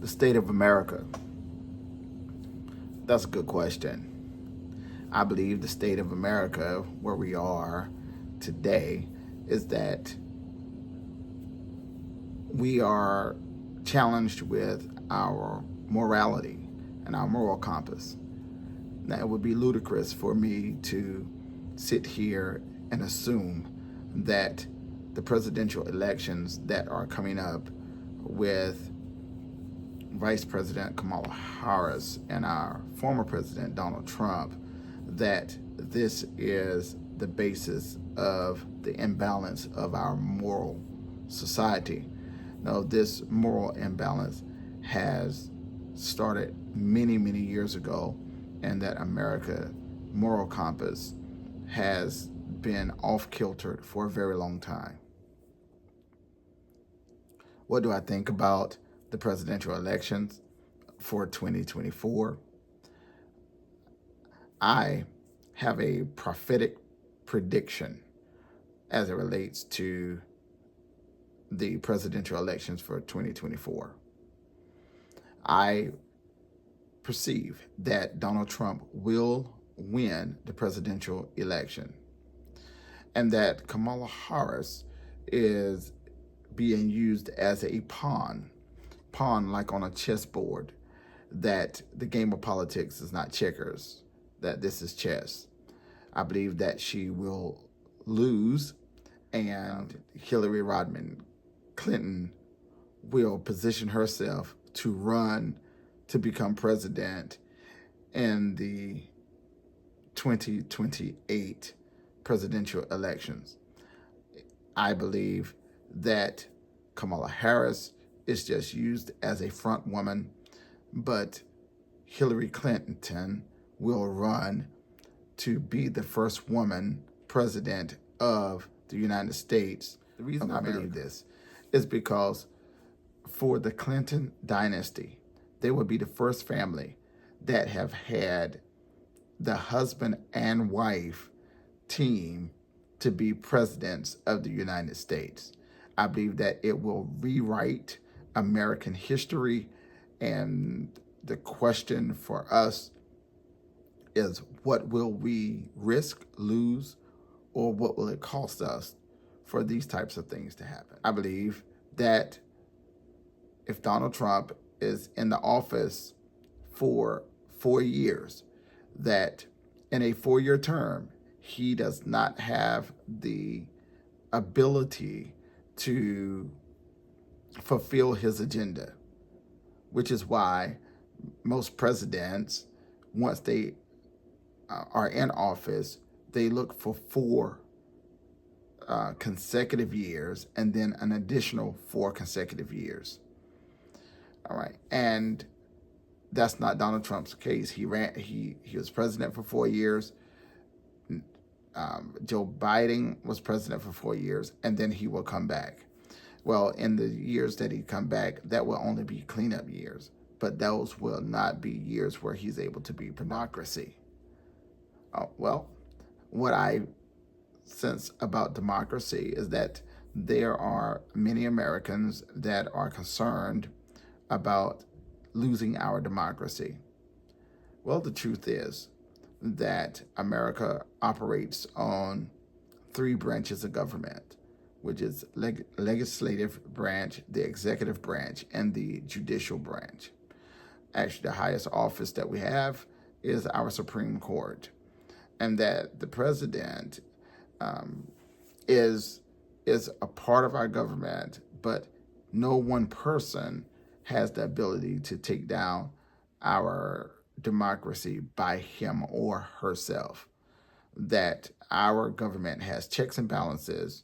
The state of America. That's a good question. I believe the state of America, where we are today, is that we are challenged with our morality and our moral compass. Now, it would be ludicrous for me to sit here and assume that the presidential elections that are coming up with Vice President Kamala Harris and our former President Donald Trump, that this is the basis of the imbalance of our moral society. No, this moral imbalance has started many, many years ago, and that America moral compass has been off kilter for a very long time. What do I think about the presidential elections for 2024? I have a prophetic prediction as it relates to the presidential elections for 2024. I perceive that Donald Trump will win the presidential election, and that Kamala Harris is being used as a pawn like on a chessboard, that the game of politics is not checkers, that this is chess. I believe that she will lose, and Hillary Rodham Clinton will position herself to run to become president in the 2028 presidential elections. I believe that Kamala Harris is just used as a front woman, but Hillary Clinton will run to be the first woman president of the United States. The reason I believe this is because for the Clinton dynasty, they would be the first family that have had the husband and wife team to be presidents of the United States. I believe that it will rewrite American history, and the question for us is, what will we risk, lose, or what will it cost us for these types of things to happen? I believe that if Donald Trump is in the office for 4 years, that in a 4-year term, he does not have the ability to fulfill his agenda, which is why most presidents, once they are in office, they look for 4 consecutive years and then an additional 4 consecutive years. All right, and that's not Donald Trump's case. He was president for 4 years. Joe Biden was president for 4 years, and then he will come back. Well, in the years that he come back, that will only be cleanup years, but those will not be years where he's able to be democracy. Well, what I sense about democracy is that there are many Americans that are concerned about losing our democracy. Well, the truth is that America operates on 3 branches of government, which is legislative branch, the executive branch, and the judicial branch. Actually, the highest office that we have is our Supreme Court, and that the president is a part of our government, but no one person has the ability to take down our democracy by him or herself. That our government has checks and balances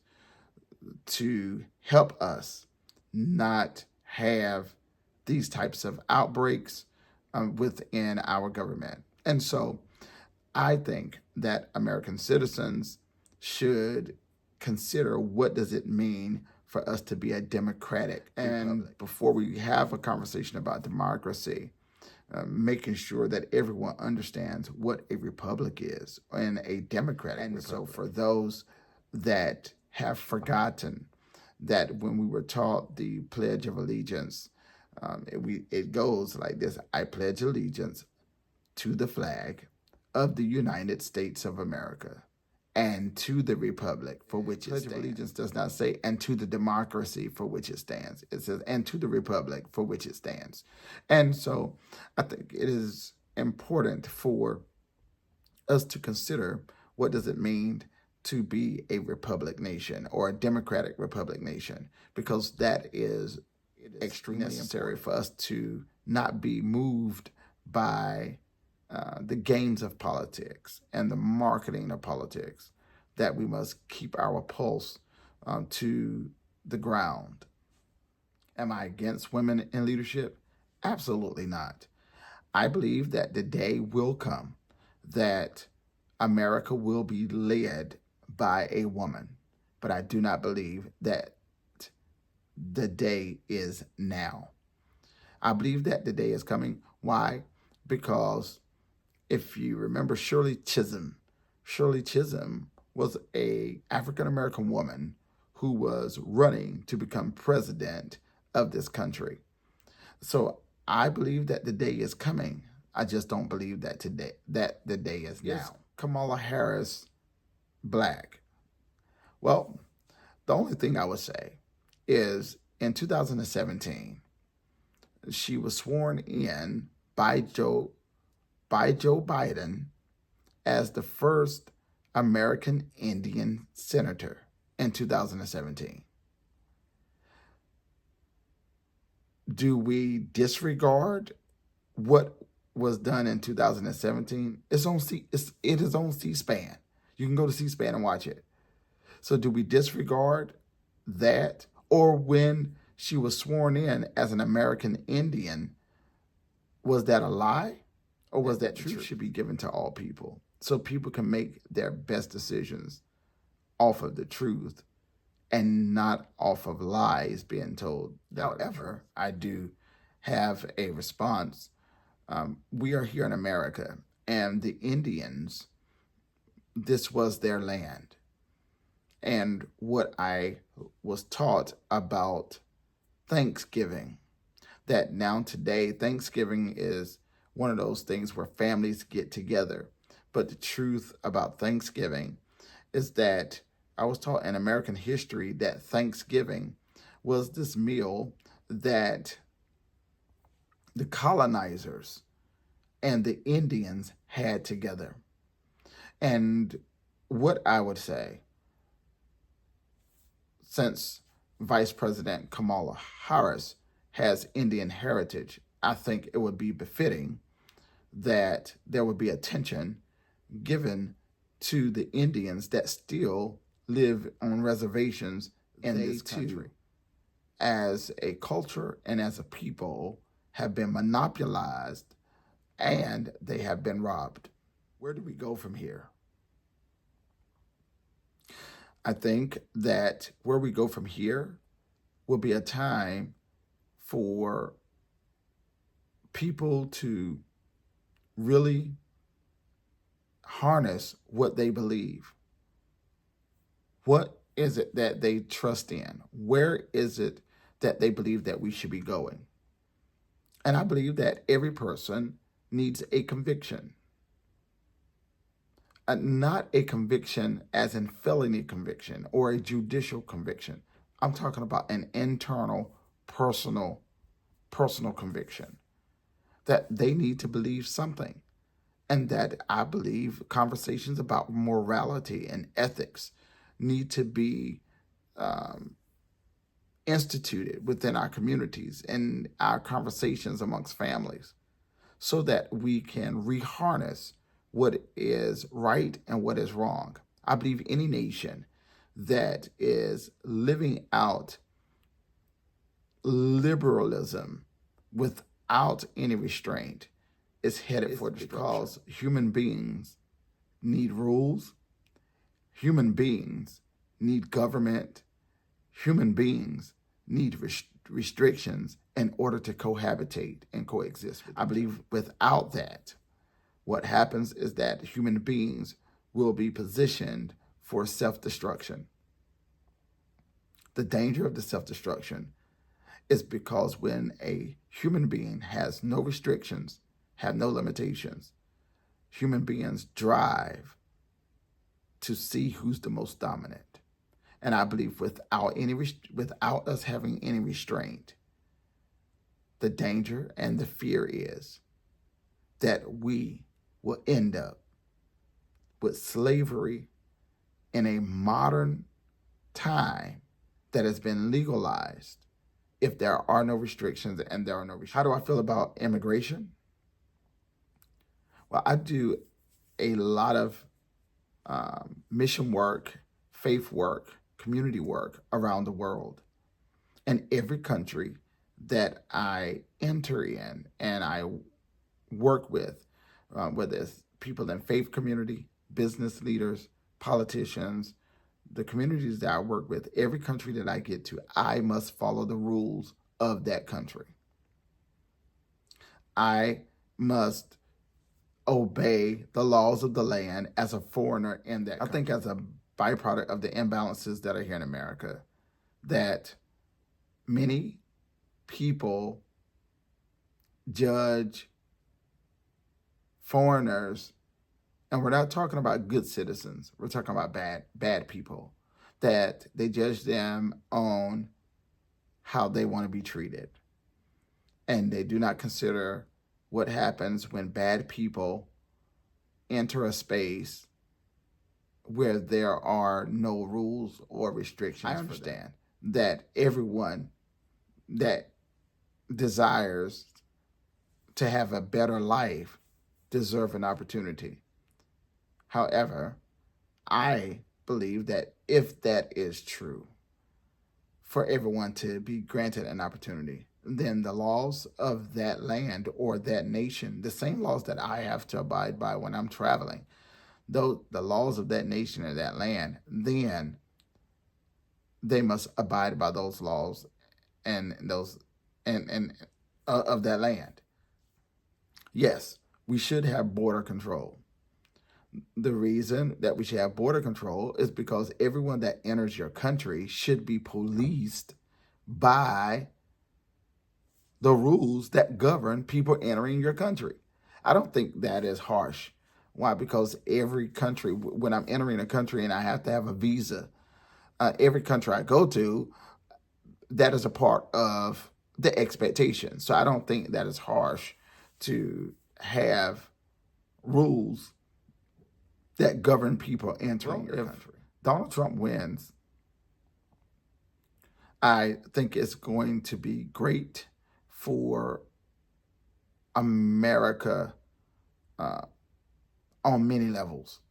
to help us not have these types of outbreaks within our government. And so I think that American citizens should consider, what does it mean for us to be a democratic republic? Before we have a conversation about democracy, making sure that everyone understands what a republic is and a democratic republic. So for those that have forgotten that when we were taught the Pledge of Allegiance, It goes like this: I pledge allegiance to the flag of the United States of America and to the republic for which it stands. Pledge of Allegiance does not say and to the democracy for which it stands. It says and to the republic for which it stands. And so I think it is important for us to consider, what does it mean to be a republic nation or a democratic republic nation, because that is extremely necessary for us to not be moved by the games of politics and the marketing of politics, that we must keep our pulse to the ground. Am I against women in leadership? Absolutely not. I believe that the day will come that America will be led by a woman, but I do not believe that the day is now. I believe that the day is coming. Why? Because if you remember Shirley Chisholm was a African-American woman who was running to become president of this country. So I believe that the day is coming. I just don't believe that the day is now. Is Kamala Harris black? Well, the only thing I would say is in 2017, she was sworn in by Joe Biden as the first American Indian senator in 2017. Do we disregard what was done in 2017? It is on C-SPAN. You can go to C-SPAN and watch it. So do we disregard that? Or when she was sworn in as an American Indian, was that a lie? Or was that truth should be given to all people so people can make their best decisions off of the truth and not off of lies being told? However, I do have a response. We are here in America, and the Indians, this was their land. And what I was taught about Thanksgiving, that now today, Thanksgiving is one of those things where families get together. But the truth about Thanksgiving is that I was taught in American history that Thanksgiving was this meal that the colonizers and the Indians had together. And what I would say, since Vice President Kamala Harris has Indian heritage, I think it would be befitting that there would be attention given to the Indians that still live on reservations in this country. As a culture and as a people have been monopolized and they have been robbed. Where do we go from here? I think that where we go from here will be a time for people to really harness what they believe. What is it that they trust in? Where is it that they believe that we should be going? And I believe that every person needs a conviction. Not a conviction as in felony conviction or a judicial conviction. I'm talking about an internal, personal conviction that they need to believe something. And that I believe conversations about morality and ethics need to be instituted within our communities and our conversations amongst families, so that we can reharness what is right and what is wrong. I believe any nation that is living out liberalism without any restraint is headed for destruction. Because human beings need rules, human beings need government, human beings need restrictions in order to cohabitate and coexist. I believe without that, what happens is that human beings will be positioned for self-destruction. The danger of the self-destruction is because when a human being has no restrictions, have no limitations, human beings drive to see who's the most dominant. And I believe without us having any restraint, the danger and the fear is that we will end up with slavery in a modern time that has been legalized if there are no restrictions and there are no restrictions. How do I feel about immigration? Well, I do a lot of mission work, faith work, community work around the world. And every country that I enter in and I work with, whether it's people in faith community, business leaders, politicians, the communities that I work with, every country that I get to, I must follow the rules of that country. I must obey the laws of the land as a foreigner in that country. I think as a byproduct of the imbalances that are here in America, that many people judge foreigners, and we're not talking about good citizens, we're talking about bad people, that they judge them on how they want to be treated. And they do not consider what happens when bad people enter a space where there are no rules or restrictions. I understand that everyone that desires to have a better life deserve an opportunity. However, I believe that if that is true, for everyone to be granted an opportunity, then the laws of that land or that nation, the same laws that I have to abide by when I'm traveling, though the laws of that nation or that land, then they must abide by those laws and those and of that land. Yes, we should have border control. The reason that we should have border control is because everyone that enters your country should be policed by the rules that govern people entering your country. I don't think that is harsh. Why? Because every country, when I'm entering a country and I have to have a visa, every country I go to, that is a part of the expectation. So I don't think that is harsh to have rules that govern people entering your country. Donald Trump wins, I think it's going to be great for America on many levels.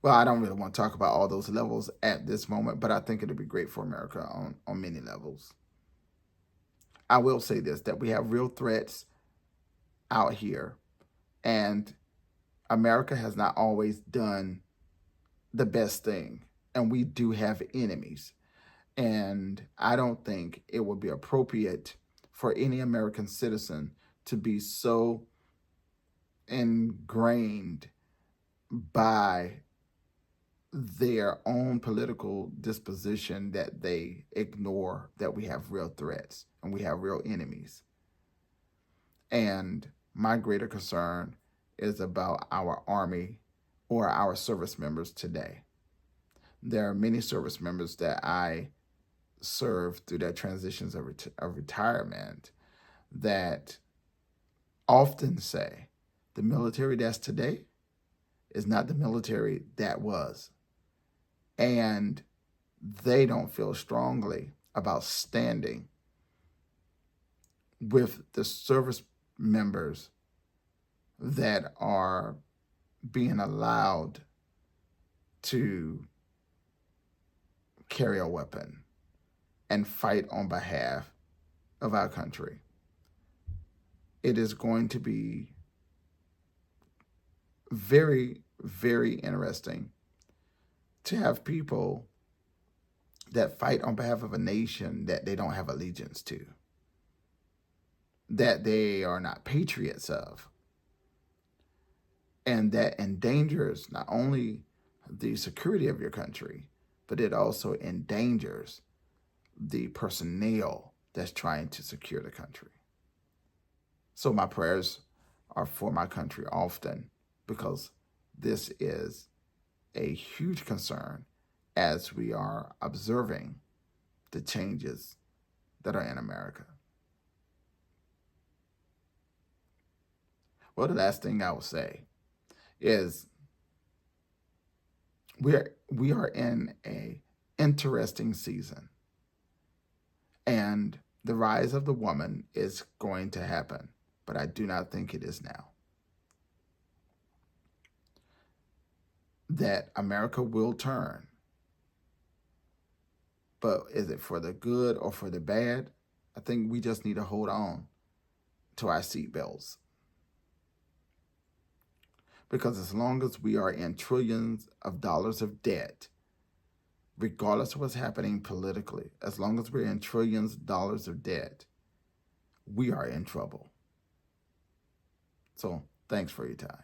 Well, I don't really want to talk about all those levels at this moment, but I think it'll be great for America on many levels. I will say this, that we have real threats out here, and America has not always done the best thing, and we do have enemies. And I don't think it would be appropriate for any American citizen to be so ingrained by their own political disposition that they ignore that we have real threats and we have real enemies. And my greater concern is about our Army or our service members today. There are many service members that I served through their transitions of retirement that often say the military that's today is not the military that was. And they don't feel strongly about standing with the service members that are being allowed to carry a weapon and fight on behalf of our country. It is going to be very, very interesting to have people that fight on behalf of a nation that they don't have allegiance to, that they are not patriots of, and that endangers not only the security of your country, but it also endangers the personnel that's trying to secure the country. So my prayers are for my country often, because this is a huge concern as we are observing the changes that are in America. Well, the last thing I will say is we are in a interesting season, and the rise of the woman is going to happen, but I do not think it is now. That America will turn, but is it for the good or for the bad? I think we just need to hold on to our seatbelts. Because as long as we are in trillions of dollars of debt, regardless of what's happening politically, as long as we're in trillions of dollars of debt, we are in trouble. So thanks for your time.